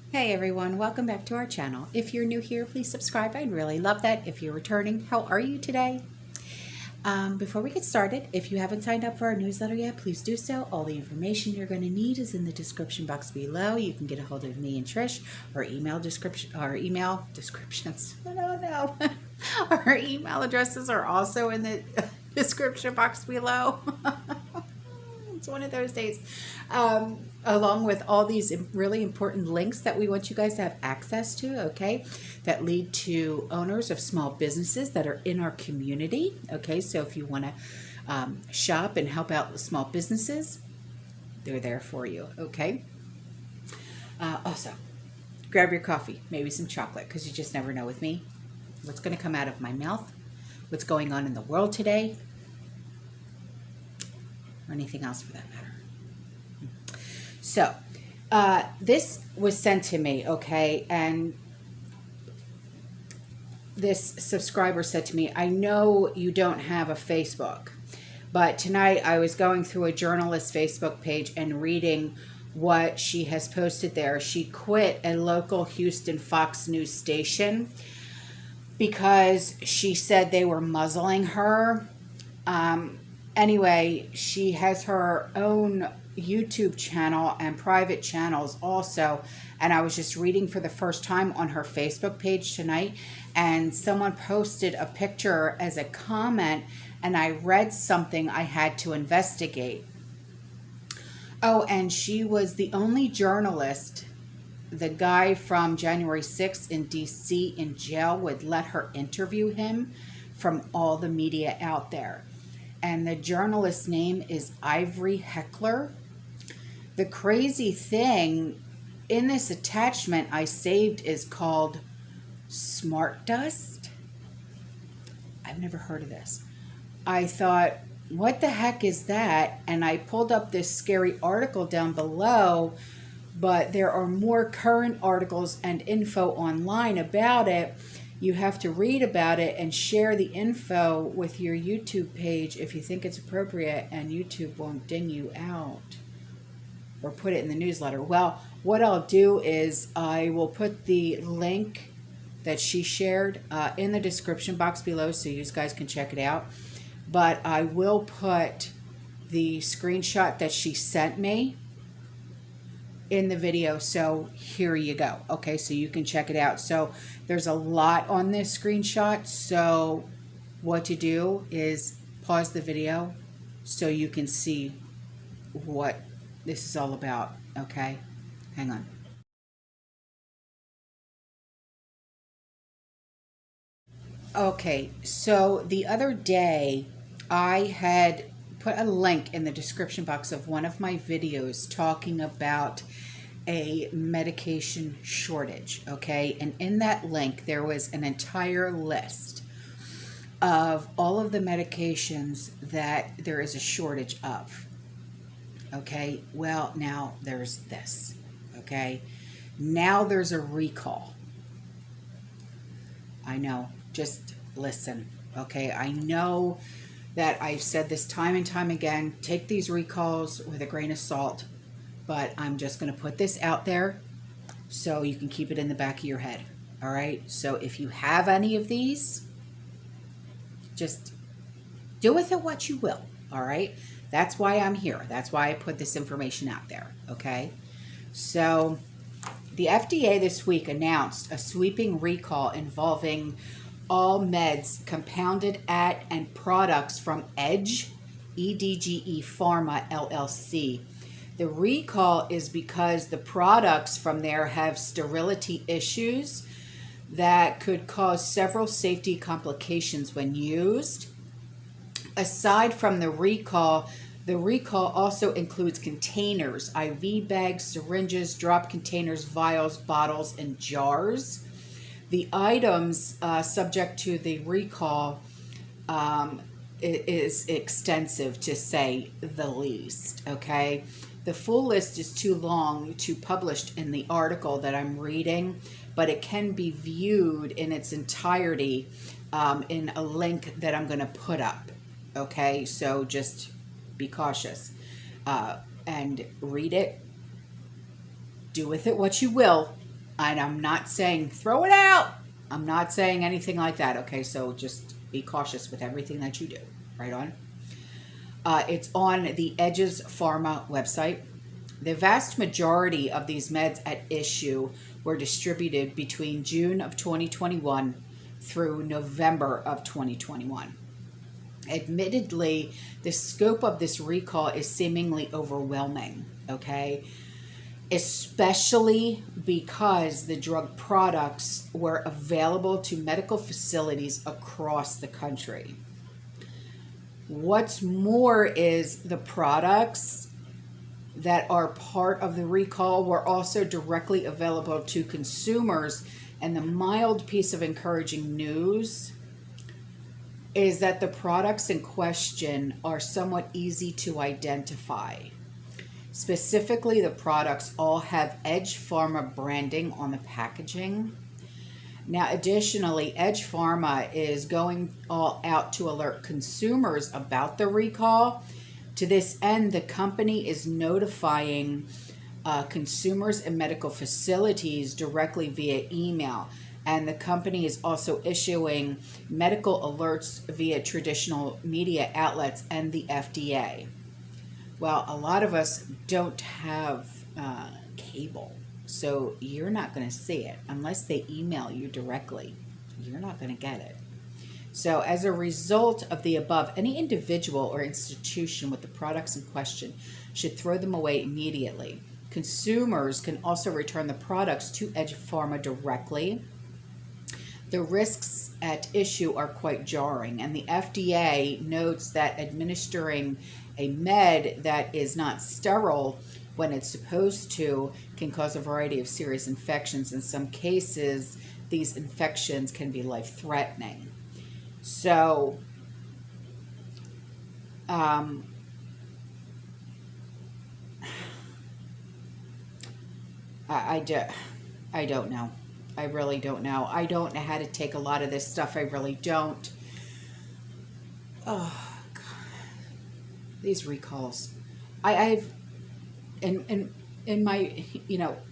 Hey everyone, welcome back to our channel. If you're new here, please subscribe. I'd really love that. If you're returning, how are you today? Before we get started, if you haven't signed up for our newsletter yet, please do so. All the information you're going to need is in the description box below. You can get a hold of me and Trish. Our email descriptions. I don't know. Our email addresses are also in the description box below. It's one of those days. Along with all these really important links that we want you guys to have access to, okay, that lead to owners of small businesses that are in our community, okay? So if you want to shop and help out small businesses, they're there for you, okay? Also, grab your coffee, maybe some chocolate, because you just never know with me what's going to come out of my mouth, what's going on in the world today, or anything else for that matter. So, this was sent to me, okay, and this subscriber said to me, I know you don't have a Facebook, but tonight I was going through a journalist's Facebook page and reading what she has posted there. She quit a local Houston Fox News station because she said they were muzzling her. Anyway, she has her own YouTube channel and private channels also, and I was just reading for the first time on her Facebook page tonight, and someone posted a picture as a comment, and I read something I had to investigate. Oh, and she was the only journalist. The guy from January 6th in DC in jail would let her interview him from all the media out there. And the journalist's name is Ivory Heckler. The crazy thing in this attachment I saved is called Smart Dust. I've never heard of this. I thought, what the heck is that? And I pulled up this scary article down below, but there are more current articles and info online about it. You have to read about it and share the info with your YouTube page if you think it's appropriate, and YouTube won't ding you out or put it in the newsletter. Well, what I'll do is I will put the link that she shared in the description box below so you guys can check it out. But I will put the screenshot that she sent me in the video, so here you go. Okay, so you can check it out. So there's a lot on this screenshot, so what to do is pause the video so you can see what this is all about. Okay, hang on. Okay, so the other day I had put a link in the description box of one of my videos talking about a medication shortage, okay? And in that link, there was an entire list of all of the medications that there is a shortage of, okay? Well, now there's this, okay? Now there's a recall. I know, just listen, okay? I know that I've said this time and time again, take these recalls with a grain of salt, but I'm just going to put this out there so you can keep it in the back of your head, all right? So if you have any of these, just do with it what you will, all right? That's why I'm here. That's why I put this information out there, okay? So the FDA this week announced a sweeping recall involving all meds compounded at and products from EDGE Pharma LLC. The recall is because the products from there have sterility issues that could cause several safety complications when used. Aside from the recall also includes containers, IV bags, syringes, drop containers, vials, bottles, and jars. The items subject to the recall is extensive, to say the least, okay? The full list is too long to publish in the article that I'm reading, but it can be viewed in its entirety in a link that I'm going to put up, okay? So just be cautious and read it. Do with it what you will. And I'm not saying throw it out. I'm not saying anything like that. Okay, so just be cautious with everything that you do. Right on. It's on the Edges Pharma website. The vast majority of these meds at issue were distributed between June of 2021 through November of 2021. Admittedly, the scope of this recall is seemingly overwhelming, okay? Especially because the drug products were available to medical facilities across the country. What's more is the products that are part of the recall were also directly available to consumers, and the mild piece of encouraging news is that the products in question are somewhat easy to identify. Specifically, the products all have Edge Pharma branding on the packaging. Now, additionally, Edge Pharma is going all out to alert consumers about the recall. To this end, the company is notifying consumers and medical facilities directly via email. And the company is also issuing medical alerts via traditional media outlets and the FDA. Well, a lot of us don't have cable, so you're not going to see it unless they email you directly. You're not going to get it. So as a result of the above, any individual or institution with the products in question should throw them away immediately. Consumers can also return the products to Edge Pharma directly. The risks at issue are quite jarring, and the FDA notes that administering a med that is not sterile when it's supposed to can cause a variety of serious infections. In some cases, these infections can be life-threatening. So, I don't know. I really don't know. I don't know how to take a lot of this stuff. I really don't. Oh, God. These recalls. I've, in my,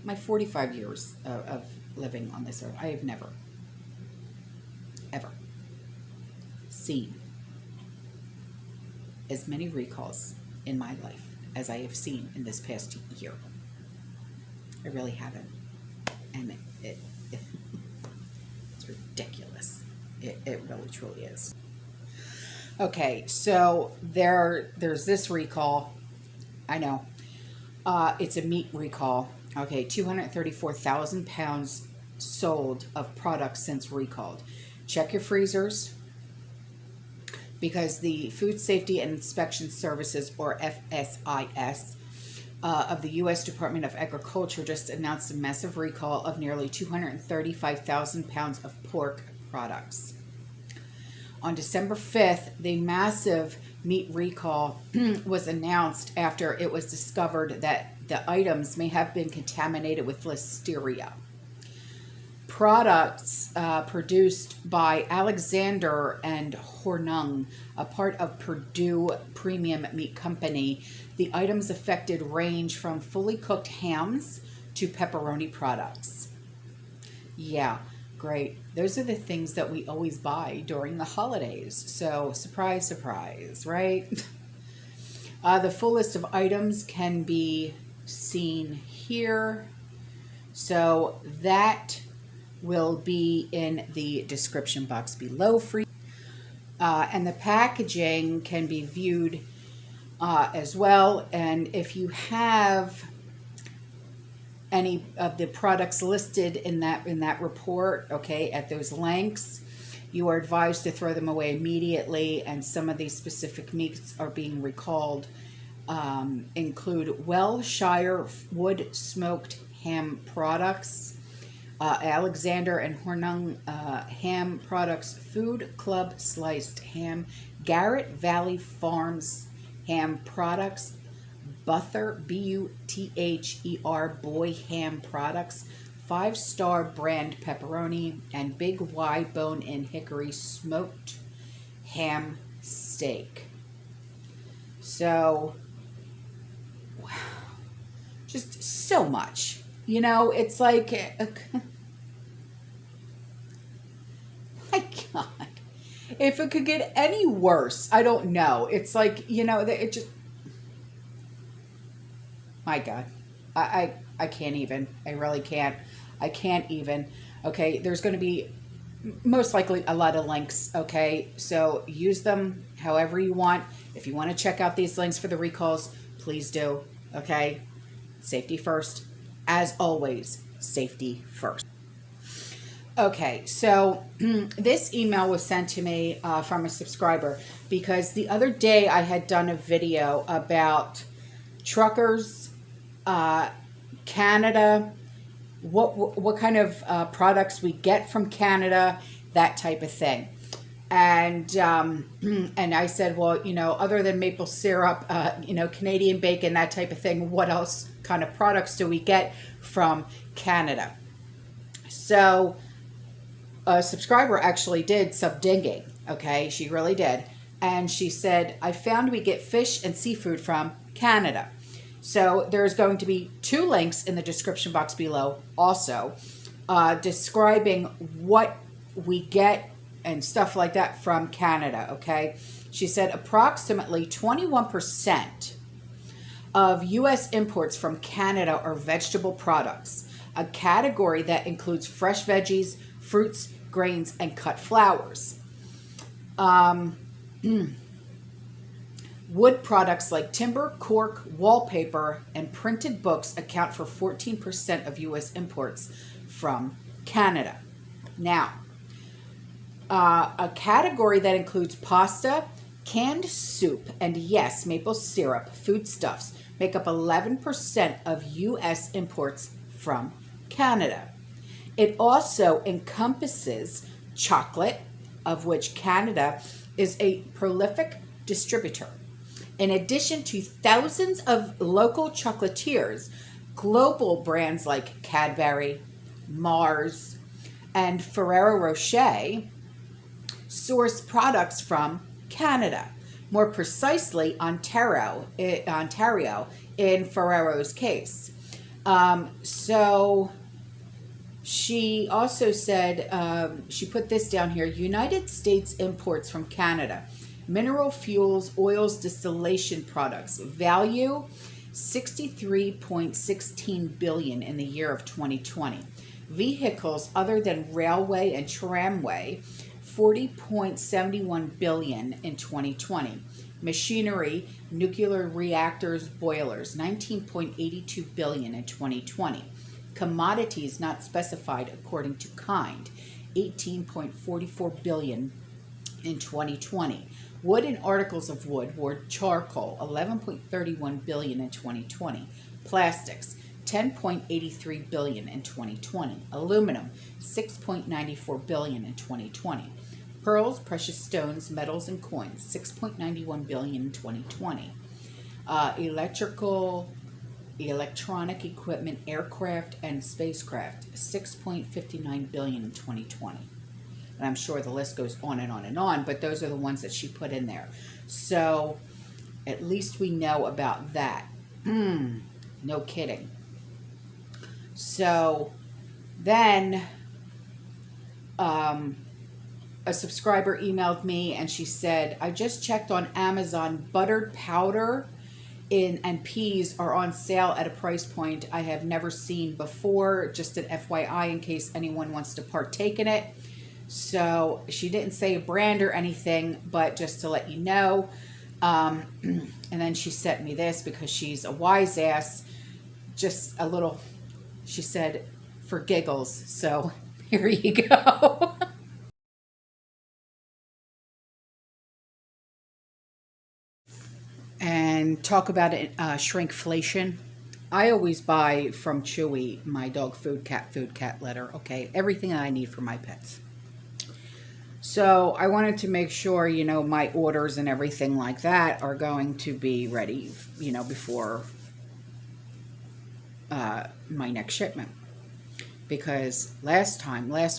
my 45 years of living on this earth, I have never, ever seen as many recalls in my life as I have seen in this past year. I really haven't. And it's ridiculous. It really truly is. Okay, so there's this recall. I know. It's a meat recall. Okay, 234,000 pounds sold of products since recalled. Check your freezers, because the Food Safety and Inspection Services, or FSIS, of the U.S. Department of Agriculture just announced a massive recall of nearly 235,000 pounds of pork products. On December 5th, the massive meat recall was announced after it was discovered that the items may have been contaminated with listeria. Products produced by Alexander and Hornung, a part of Purdue Premium Meat Company. The items affected range from fully cooked hams to pepperoni products. Yeah, great. Those are the things that we always buy during the holidays. So, surprise, surprise, right? The full list of items can be seen here. So, that will be in the description box below for you. And the packaging can be viewed as well. And if you have any of the products listed in that report, okay, at those links, you are advised to throw them away immediately. And some of these specific meats are being recalled, include Wellshire wood smoked ham products, Alexander and Hornung ham products, Food Club sliced ham, Garrett Valley Farms ham products, Buther, B-U-T-H-E-R, Boy ham products, 5-Star brand pepperoni, and Big Y Bone in Hickory smoked ham steak. So, wow, just so much. You know, it's like, my God, if it could get any worse, I don't know. It's like, you know, it just, my God, I can't even. I really can't. I can't even. Okay, there's going to be most likely a lot of links. Okay, so use them however you want. If you want to check out these links for the recalls, please do. Okay, safety first. As always, safety first. Okay, so this email was sent to me from a subscriber because the other day I had done a video about truckers, Canada, what kind of products we get from Canada, that type of thing. And and I said, well, you know, other than maple syrup, you know, Canadian bacon, that type of thing, what else kind of products do we get from Canada? So a subscriber actually did some digging. Okay, she really did. And she said, I found we get fish and seafood from Canada. So there's going to be 2 links in the description box below also describing what we get and stuff like that from Canada, okay? She said approximately 21% of U.S. imports from Canada are vegetable products, a category that includes fresh veggies, fruits, grains, and cut flowers. Wood products like timber, cork, wallpaper, and printed books account for 14% of U.S. imports from Canada. Now, a category that includes pasta, canned soup, and yes, maple syrup, foodstuffs make up 11% of U.S. imports from Canada. It also encompasses chocolate, of which Canada is a prolific distributor. In addition to thousands of local chocolatiers, global brands like Cadbury, Mars, and Ferrero Rocher source products from Canada. More precisely, Ontario in Ferrero's case. So she also said, she put this down here, United States imports from Canada. Mineral fuels, oils, distillation products. Value, $63.16 billion in the year of 2020. Vehicles other than railway and tramway, $40.71 billion in 2020. Machinery, nuclear reactors, boilers, $19.82 billion in 2020. Commodities not specified according to kind, $18.44 billion in 2020. Wood and articles of wood, or charcoal, $11.31 billion in 2020. Plastics, $10.83 billion in 2020. Aluminum, $6.94 billion in 2020. Pearls, precious stones, metals, and coins, $6.91 billion in 2020. Electronic equipment, aircraft, and spacecraft, $6.59 billion in 2020. And I'm sure the list goes on and on and on, but those are the ones that she put in there. So at least we know about that. No kidding. So then a subscriber emailed me and she said, I just checked on Amazon, buttered powder and peas are on sale at a price point I have never seen before. Just an FYI in case anyone wants to partake in it. So she didn't say a brand or anything, but just to let you know. And then she sent me this because she's a wise ass. Just a little, she said, for giggles. So here you go. And talk about it, shrinkflation. I always buy from Chewy my dog food, cat litter. Okay, everything I need for my pets. So I wanted to make sure, you know, my orders and everything like that are going to be ready, you know, before my next shipment. Because last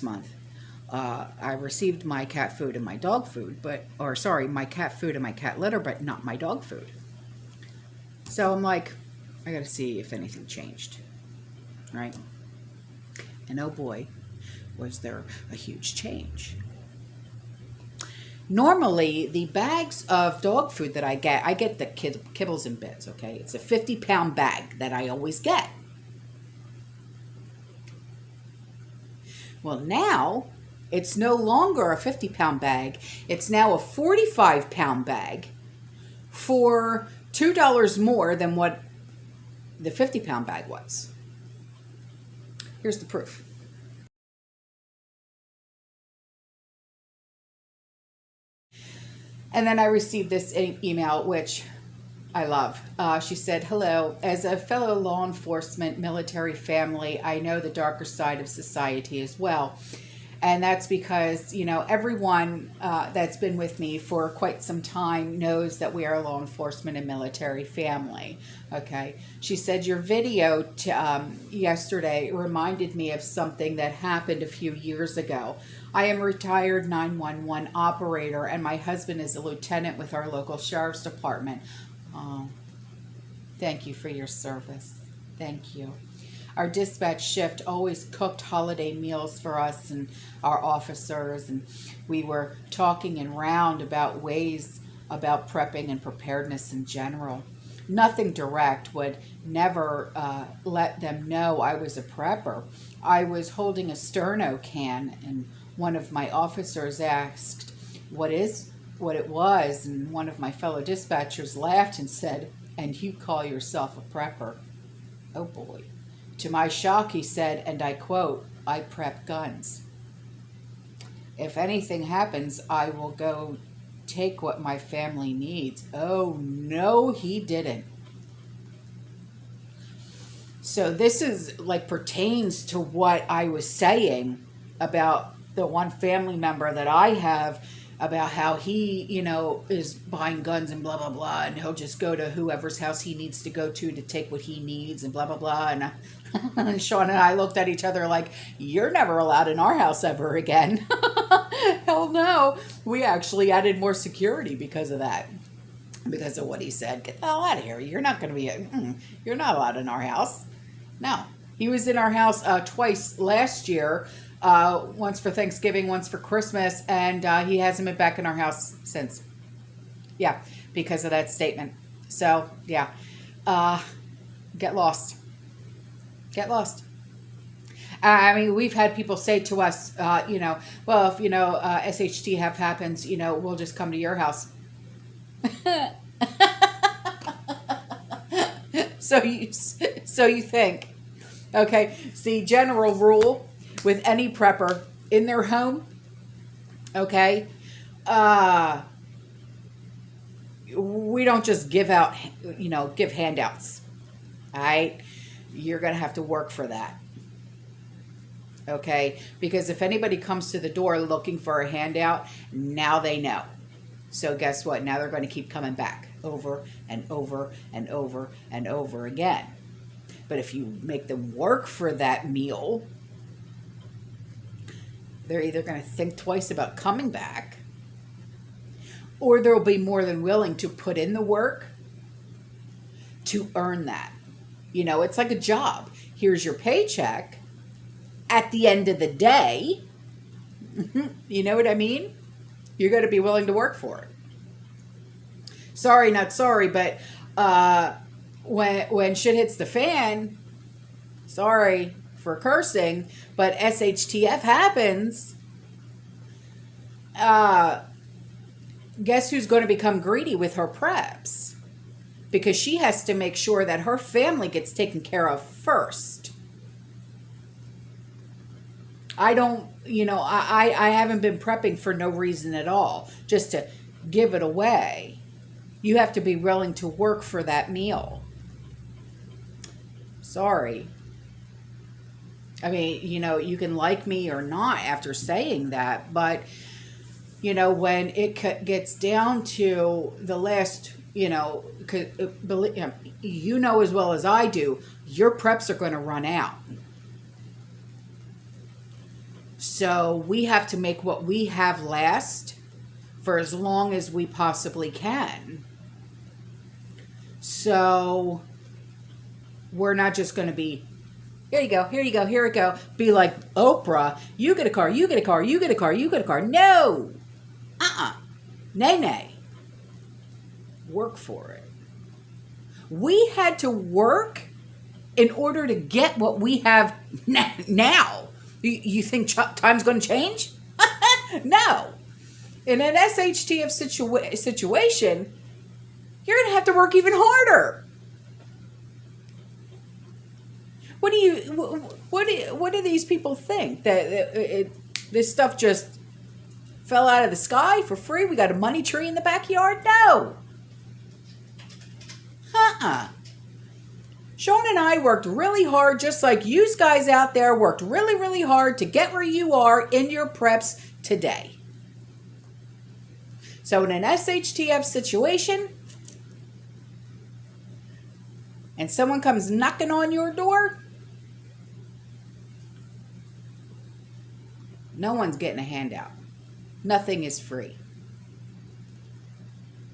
month, I received my cat food and my dog food, my cat food and my cat litter, but not my dog food. So I'm like, I got to see if anything changed. right? And oh boy, was there a huge change. Normally, the bags of dog food that I get the kibbles and bits, okay? It's a 50-pound bag that I always get. Well, now, it's no longer a 50-pound bag. It's now a 45-pound bag for $2 more than what the 50-pound bag was. Here's the proof. And then I received this email, which I love. She said, hello, as a fellow law enforcement military family, I know the darker side of society as well. And that's because, you know, everyone that's been with me for quite some time knows that we are a law enforcement and military family. Okay. She said, your video yesterday reminded me of something that happened a few years ago. I am a retired 911 operator, and my husband is a lieutenant with our local sheriff's department. Oh, thank you for your service. Thank you. Our dispatch shift always cooked holiday meals for us and our officers, and we were talking in round about ways about prepping and preparedness in general. Nothing direct, would never let them know I was a prepper. I was holding a sterno can, and one of my officers asked what it was, and one of my fellow dispatchers laughed and said, and you call yourself a prepper? Oh boy. To my shock, he said, and I quote, I prep guns. If anything happens, I will go take what my family needs. Oh, no, he didn't. So this is like pertains to what I was saying about the one family member that I have, about how he, you know, is buying guns and blah, blah, blah, and he'll just go to whoever's house he needs to go to take what he needs and blah, blah, blah. And Sean and I looked at each other like, you're never allowed in our house ever again. Hell no. We actually added more security because of that. Because of what he said. Get the hell out of here. You're not going to be, you're not allowed in our house. No. He was in our house twice last year. Once for Thanksgiving, once for Christmas, and he hasn't been back in our house since. Yeah, because of that statement. So, yeah. Get lost. Get lost. I mean, we've had people say to us, you know, well, if, you know, SHTF happens, you know, we'll just come to your house. So you think. Okay, see, general rule with any prepper in their home, okay, we don't just give out, you know, give handouts, all right? You're going to have to work for that, okay? Because if anybody comes to the door looking for a handout, now they know. So guess what? Now they're going to keep coming back over and over and over and over again. But if you make them work for that meal, they're either going to think twice about coming back, or they'll be more than willing to put in the work to earn that. You know, it's like a job. Here's your paycheck. At the end of the day, you know what I mean? You're going to be willing to work for it. Sorry, not sorry, but when shit hits the fan, sorry for cursing, but SHTF happens, guess who's going to become greedy with her preps? Because she has to make sure that her family gets taken care of first. I don't, you know, I haven't been prepping for no reason at all, just to give it away. You have to be willing to work for that meal. Sorry. I mean, you know, you can like me or not after saying that, but, you know, when it gets down to the last, you know, you know as well as I do, your preps are going to run out. So we have to make what we have last for as long as we possibly can. So we're not just going to be Here you go, here you go, here we go. Be like Oprah, you get a car, you get a car, you get a car, you get a car. No. Nay, nay. Work for it. We had to work in order to get what we have now. You think time's going to change? No. In an SHTF situation, you're going to have to work even harder. What do these people think? That this stuff just fell out of the sky for free? We got a money tree in the backyard? No. Sean and I worked really hard, just like you guys out there worked really, really hard to get where you are in your preps today. So in an SHTF situation, and someone comes knocking on your door, no one's getting a handout. Nothing is free.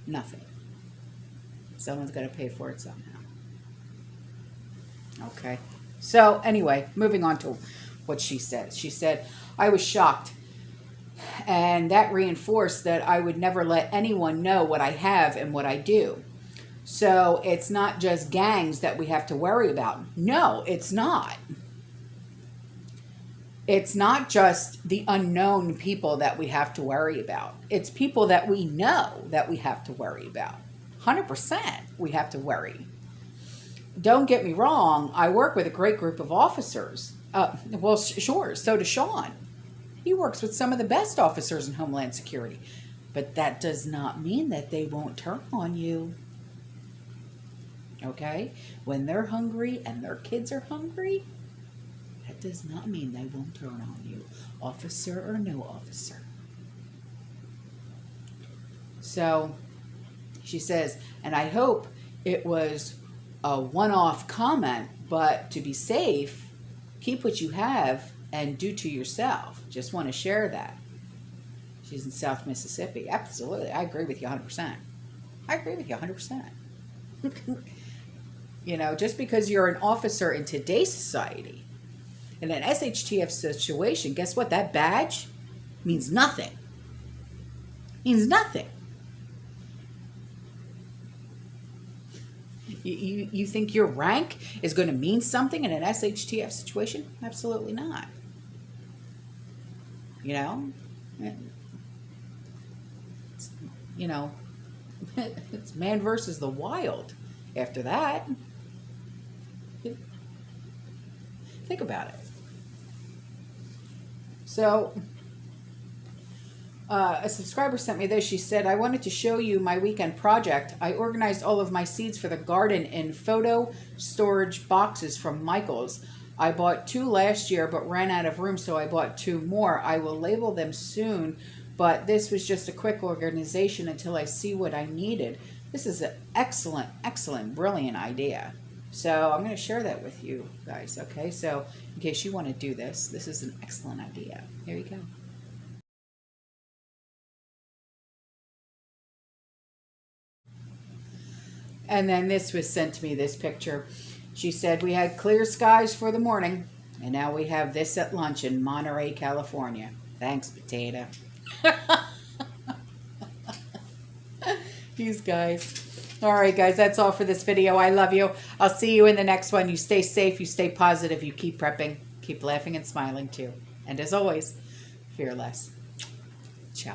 Nothing. Someone's got to pay for it somehow. Okay. So anyway, moving on to what she said. She said, I was shocked. And that reinforced that I would never let anyone know what I have and what I do. So it's not just gangs that we have to worry about. No, it's not. It's not just the unknown people that we have to worry about. It's people that we know that we have to worry about. 100% we have to worry. Don't get me wrong. I work with a great group of officers. Well, sure. So does Sean. He works with some of the best officers in Homeland Security. But that does not mean that they won't turn on you. Okay? When they're hungry and their kids are hungry, that does not mean they won't turn on you, officer or no officer. So she says, and I hope it was a one-off comment, but to be safe, keep what you have and do to yourself. Just want to share that. She's in South Mississippi. Absolutely. I agree with you 100%. I agree with you 100%. You know, just because you're an officer in today's society, in an SHTF situation, guess what? That badge means nothing. Means nothing. You think your rank is going to mean something in an SHTF situation? Absolutely not. You know? You know, it's man versus the wild after that. Think about it. So, a subscriber sent me this. She said, I wanted to show you my weekend project. I organized all of my seeds for the garden in photo storage boxes from Michael's. I bought 2 last year but ran out of room, so I bought 2 more. I will label them soon, but this was just a quick organization until I see what I needed. This is an excellent, excellent, brilliant idea. So I'm going to share that with you guys, okay? So in case you want to do this, this is an excellent idea. There you go. And then this was sent to me, this picture. She said, we had clear skies for the morning, and now we have this at lunch in Monterey, California. Thanks, potato. These guys. All right, guys, that's all for this video. I love you. I'll see you in the next one. You stay safe. You stay positive. You keep prepping. Keep laughing and smiling, too. And as always, fear less. Ciao.